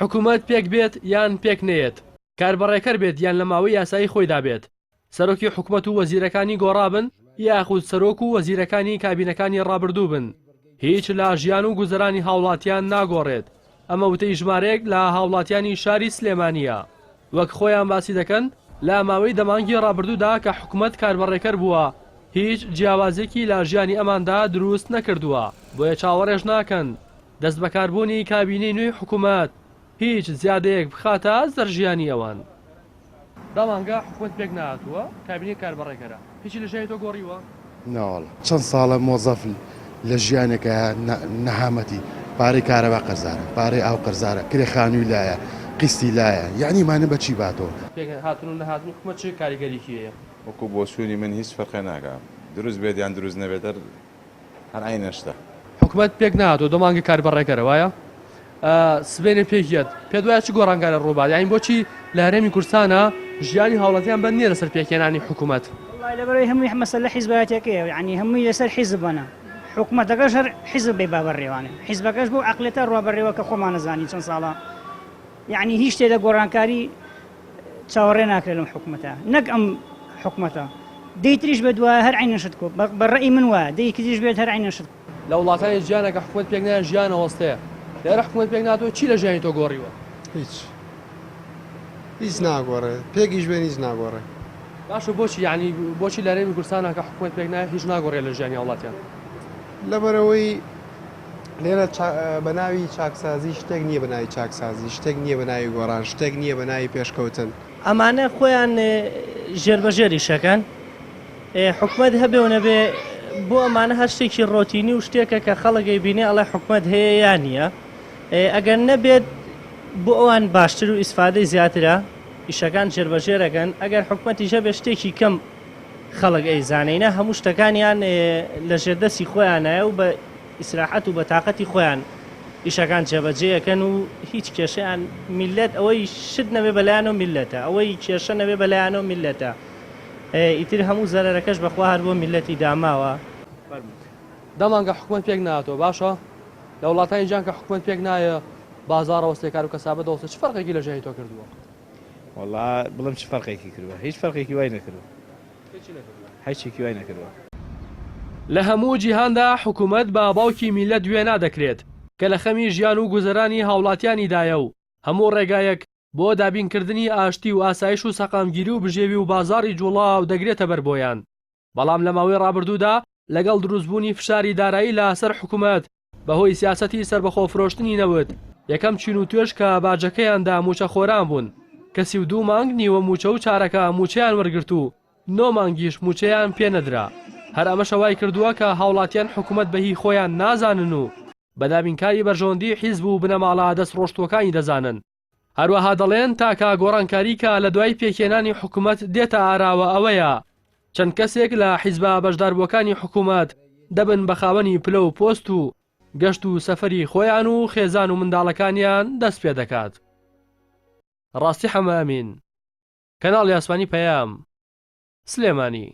حکوومەت پێک بێت یان پێک نێت کاربڕێکەر بێت یان لە ماوەی یاسایی خۆیدا بێت سەرۆکی حکوومەت و وەزیرەکانی گۆڕابن یاخود سەرۆک و وەزیرەکانی کابینەکانی ڕابردوو بن هیچ لە ژیان و گوزەرانی هاوڵاتیان ناگۆڕێت ئەمە وتەی ژمارەیەک لە هاوڵاتیانی شاری سلێمانیە وەک خۆیان باسی دەکەن لە ماوەی دەمانگی ڕابردوودا کە حکوومەت کاربڕێکەر بووە هیچ جیاوازێکی لە ژیانی ئەماندا دروست نەکردووە بۆیە چاوەڕێژ ناکەن دەست بەکاربوونی کابینەی نوێی حکوومەت هیچ زیادەیەک بخاتە زەرژیانی ئەوان دەمانگە حکوومەت پێک نهاتووە کابینەی کاربڕێکەرە هیچی لە ژیانی تۆ گۆڕیوە ناوەڵە چەند ساڵە مۆزەف لە ژیانێکە نەهامەتی پارەی کارەبا قەرزارە پارەی ئاو قەرزارە کرێ خانووی لایە قستی لایە یعنی مانە بەچی باتەوە پێک هاتن و نەهاتن حکوومەت چه کاریگەریکیەیە وەکو بۆ سوونی من هیچ فەرقی ناکەم دروست بێت یان دروست نەبێتەر هەر عینە شتە حکوومەت پێک نهاتوە دەمانگە کاربڕێکەرە وایە سبێنێ پێکیت پێ دوایە چ گۆڕانکارە ڕووبات یانی بۆچی لە هەرێمی کوردستانە ژیانی هاوڵاتیان بەند نییە لەسەر پێکێنانی حکوومەت لەبەرەوەی هەمووی مەسەلە حیزبەتێکەیە یعنی هەمووی لەسەر حیزبانە حکوومەتەکەش هەر حیزب بێ بابڕێوانێ حیزبەکەش بۆ عەقلێتە ڕوابەڕێوە کە خۆمان نەزانی چەند ساڵە یعنی هیچ شتێدا گۆڕانکاری چاوەڕێ ناکرێت لەم حکوومەتە نەک ئەم حکوومەتە دەیتریش بە دوایە هەر عینەشت کۆ بەڕێی من وایە دەیکردیش بێت هەر عینەشت لە وڵاتانی ژیانەکە حکوومەت پێک نایە ژیانە وەستەیە لێرە حکوومەت پێک ناتوە چی لە ژیانی تۆ گۆڕیوە هیچ ناگۆڕێ پێکیش بێن هیچ ناگۆڕێ باشە بۆچی یعنی بۆچی لە هەرێمی کوردستانە کە حکوومەت پێک نایە هیچ ناگۆڕێت لە ژیانی وڵاتیان لەبەرەوەی لێرە بەناوی چاکسازی شتێک نییە بەناوی چاکسازی شتێک نییە بەناوی گۆڕان شتێک نییە بەناوی پێشکەوتن ئەمانە خۆیان ژێربەژێری شەکەن حکوومەت هەبێ نەبێ بۆ ئەمانە هەر شتێکی ڕۆتینی و شتێکە کە خەڵکی بینێ ئەڵێ حکوومەت هەیە یان نییە ئەگەر نەبێت بۆ ئەوان باشتر و ئیسفادەی زیاترە ئیشەکان جێربەژێرەکەن ئەگەر حکوومەتیشە بێ شتێکی کەم خەڵک ئەیزانینە هەموو شتەکانیان لە ژێردەستی خۆیانایە و بە ئیسراحەت و بە تااقەتی خۆیان ئیشەکان جێبەجێەکەن و هیچ کێشەیان میلەت ئەوەی شت نەبێ بەلایەنەوە میلەتە ئەوەی کێشە نەبێ بەلایەنەوە میلەتە ئیتر هەموو زەرەرەکەش بەخوا هەر بۆ میلەتی داماوە دەمانگە حکوومەت پێک نهاتەوە باشە لە وڵاتانی جیان کە حکوومەت پێک نایە بازاڕەوەستێ کار و کەسابە دەوەستە چ فەرقێکی لە ژیانی تۆ کردووە والله بڵم چ فەرقێکی کردووە هیچ فەرقێکی وای نەکردووە هیچێکی وای نەکردووە لە هەموو جیهاندا حکوومەت بە باوکی میلەت گوێ نادەکرێت کە لە خەمی ژیان و گوزەرانی هاوڵاتیانیدایە و هەموو ڕێگایەک بۆ دابینکردنی ئاشتی و ئاسایش و سەقامگیری و بژێوی و بازاڕی جوڵاو دەگرێتە بەر بۆیان بەڵام لە ماوەی ڕابردوودا لەگەڵ دروستبوونی فشاری دارایی لەسەر حکوومەت بەهۆی سیاسەتی سربەخۆفرۆشتنی نەوت یەکەم چین و توێش کە باجەکەیاندا موچە خۆران بوون کەسی و 2 مانگ نیوە موچە و چارەکە موچەیان وەرگرت و 9 مانگیش موچەیان پێنەدرا هەر ئەمەش ئەوای کردووە کە هاوڵاتیان حکوومەت بەهی خۆیان نازانن و بەدابینکاری بەرژەوەندی حیزب و بنەماڵە دەست ڕۆشتوەکانی دەزانن هەروەها دەڵێن تاکە گۆڕانکاری کە لە دوای پێکێنانی حکوومەت دێتە ئاراوە ئەوەیە چەند کەسێک لە حیزبە بەشداربووەکانی حکوومەت دەبن بە خاوەنی پلە و پۆست و گەشت و سەفەری خۆیان و خێزان و منداڵەکانیان دەست پێ دەکات ڕاستی حەمامین کەناڵی ئاسمانی پەیام سلێمانی